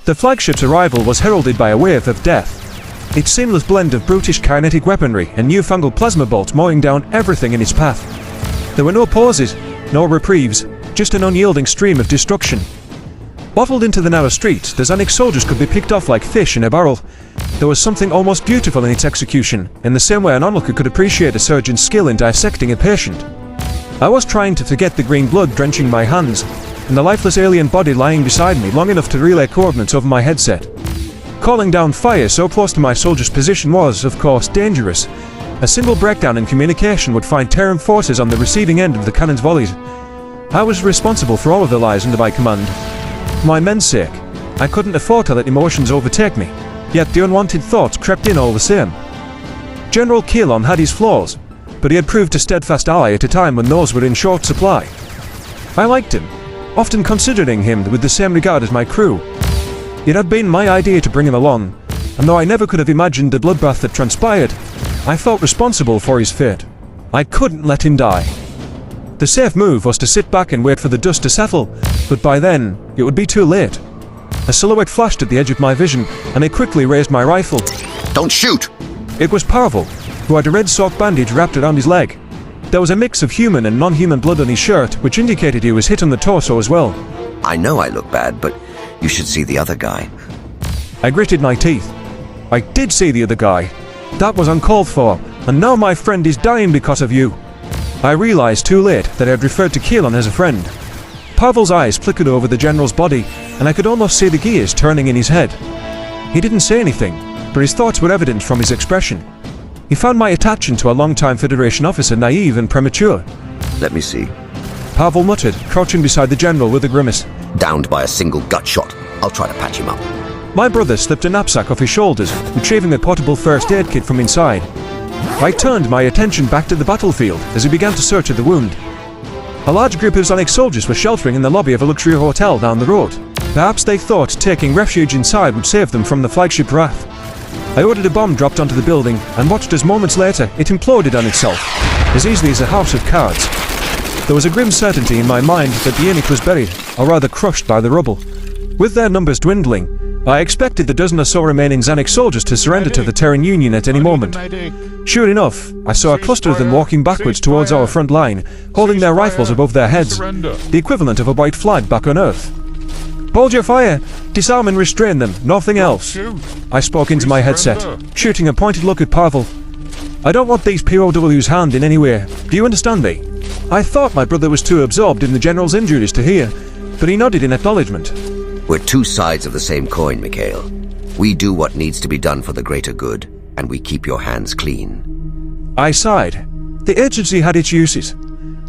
The flagship's arrival was heralded by a wave of death. Its seamless blend of brutish kinetic weaponry and newfangled plasma bolts mowing down everything in its path. There were no pauses, no reprieves, just an unyielding stream of destruction. Bottled into the narrow streets, the Xanic soldiers could be picked off like fish in a barrel. There was something almost beautiful in its execution, in the same way an onlooker could appreciate a surgeon's skill in dissecting a patient. I was trying to forget the green blood drenching my hands, and the lifeless alien body lying beside me long enough to relay coordinates over my headset. Calling down fire so close to my soldier's position was, of course, dangerous. A single breakdown in communication would find Terran forces on the receiving end of the cannon's volleys. I was responsible for all of the lives under my command. For my men's sake, I couldn't afford to let emotions overtake me, yet the unwanted thoughts crept in all the same. General Keelan had his flaws, but he had proved a steadfast ally at a time when those were in short supply. I liked him, often considering him with the same regard as my crew. It had been my idea to bring him along, and though I never could have imagined the bloodbath that transpired, I felt responsible for his fate. I couldn't let him die. The safe move was to sit back and wait for the dust to settle, but by then, it would be too late. A silhouette flashed at the edge of my vision, and I quickly raised my rifle. Don't shoot! It was Pavel, who had a red sock bandage wrapped around his leg. There was a mix of human and non-human blood on his shirt, which indicated he was hit on the torso as well. I know I look bad, but you should see the other guy. I gritted my teeth. I did see the other guy. That was uncalled for, and now my friend is dying because of you. I realized too late that I had referred to Keelan as a friend. Pavel's eyes flickered over the general's body, and I could almost see the gears turning in his head. He didn't say anything, but his thoughts were evident from his expression. He found my attachment to a long-time Federation officer naive and premature. Let me see. Pavel muttered, crouching beside the general with a grimace. Downed by a single gut shot. I'll try to patch him up. My brother slipped a knapsack off his shoulders, retrieving a portable first aid kit from inside. I turned my attention back to the battlefield as he began to search at the wound. A large group of Xanic soldiers were sheltering in the lobby of a luxury hotel down the road. Perhaps they thought taking refuge inside would save them from the flagship wrath. I ordered a bomb dropped onto the building and watched as moments later it imploded on itself, as easily as a house of cards. There was a grim certainty in my mind that the Yannick was buried, or rather crushed by the rubble. With their numbers dwindling, I expected the dozen or so remaining Xanic soldiers to surrender to the Terran Union at any moment. Sure enough, I saw a cluster of them walking backwards towards our front line, holding their rifles above their heads, the equivalent of a white flag back on Earth. Hold your fire! Disarm and restrain them, nothing else. I spoke into my headset, shooting a pointed look at Pavel. I don't want these POWs harmed in any way. Do you understand me? I thought my brother was too absorbed in the general's injuries to hear, but he nodded in acknowledgement. We're two sides of the same coin, Mikhail. We do what needs to be done for the greater good, and we keep your hands clean. I sighed. The agency had its uses.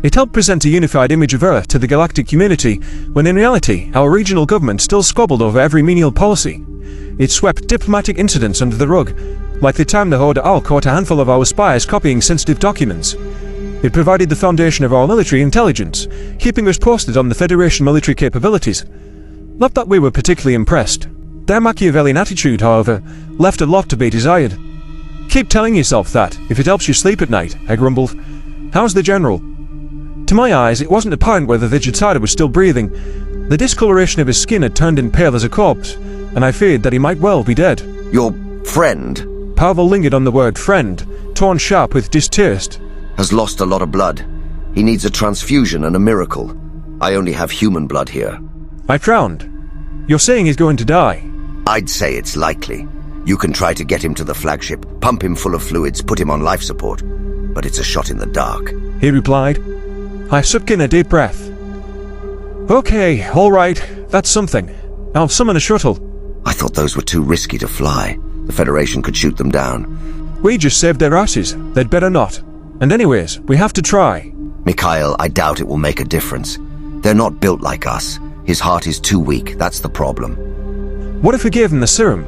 It helped present a unified image of Earth to the galactic community, when in reality, our regional government still squabbled over every menial policy. It swept diplomatic incidents under the rug, like the time the Horde Al caught a handful of our spies copying sensitive documents. It provided the foundation of our military intelligence, keeping us posted on the Federation military capabilities. Not that we were particularly impressed. Their Machiavellian attitude, however, left a lot to be desired. Keep telling yourself that, if it helps you sleep at night, I grumbled. How's the general? To my eyes, it wasn't apparent whether the Jetsada was still breathing. The discoloration of his skin had turned him pale as a corpse, and I feared that he might well be dead. Your friend? Pavel lingered on the word friend, torn sharp with distaste. Has lost a lot of blood. He needs a transfusion and a miracle. I only have human blood here. I frowned. You're saying he's going to die? I'd say it's likely. You can try to get him to the flagship, pump him full of fluids, put him on life support. But it's a shot in the dark. He replied. I sucked in a deep breath. Okay, all right, that's something. I'll summon a shuttle. I thought those were too risky to fly. The Federation could shoot them down. We just saved their asses. They'd better not. And anyways, we have to try. Mikhail, I doubt it will make a difference. They're not built like us. His heart is too weak, that's the problem. What if we gave him the serum?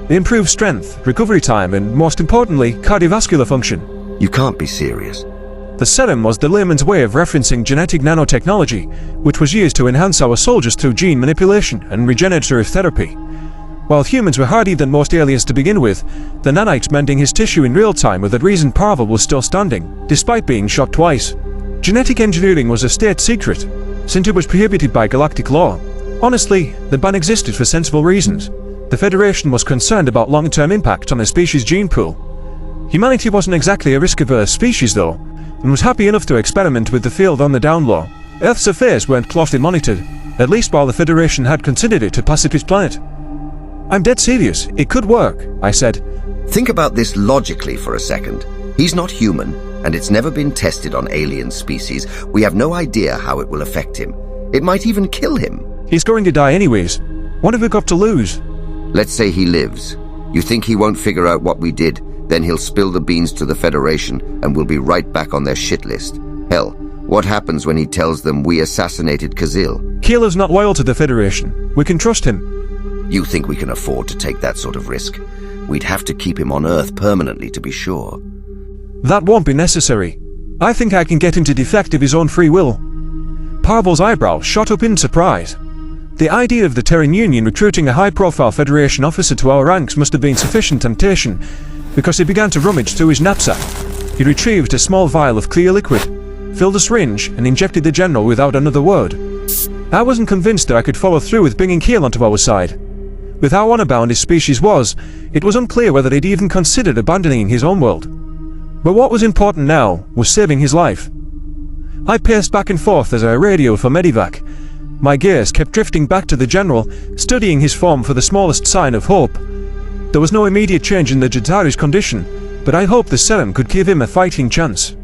They improve strength, recovery time, and most importantly, cardiovascular function. You can't be serious. The serum was the layman's way of referencing genetic nanotechnology, which was used to enhance our soldiers through gene manipulation and regenerative therapy. While humans were hardier than most aliens to begin with, the nanites mending his tissue in real time were the reason Pavel was still standing, despite being shot twice. Genetic engineering was a state secret, since it was prohibited by galactic law. Honestly, the ban existed for sensible reasons. The Federation was concerned about long-term impact on the species' gene pool. Humanity wasn't exactly a risk-averse species though, and was happy enough to experiment with the field on the down low. Earth's affairs weren't closely monitored, at least while the Federation had considered it to pacifist planet. I'm dead serious, it could work, I said. Think about this logically for a second. He's not human, and it's never been tested on alien species. We have no idea how it will affect him. It might even kill him. He's going to die anyways. What have we got to lose? Let's say he lives. You think he won't figure out what we did? Then he'll spill the beans to the Federation, and we'll be right back on their shit list. Hell, what happens when he tells them we assassinated Kazil? Keeler's not loyal to the Federation. We can trust him. You think we can afford to take that sort of risk? We'd have to keep him on Earth permanently to be sure. That won't be necessary. I think I can get him to defect of his own free will. Parvul's eyebrows shot up in surprise. The idea of the Terran Union recruiting a high-profile Federation officer to our ranks must have been sufficient temptation, because he began to rummage through his knapsack. He retrieved a small vial of clear liquid, filled a syringe, and injected the General without another word. I wasn't convinced that I could follow through with bringing Keel onto our side. With how honor-bound his species was, it was unclear whether they'd even considered abandoning his own world. But what was important now was saving his life. I paced back and forth as I radioed for medevac. My gaze kept drifting back to the General, studying his form for the smallest sign of hope. There was no immediate change in the Jatari's condition, but I hoped the serum could give him a fighting chance.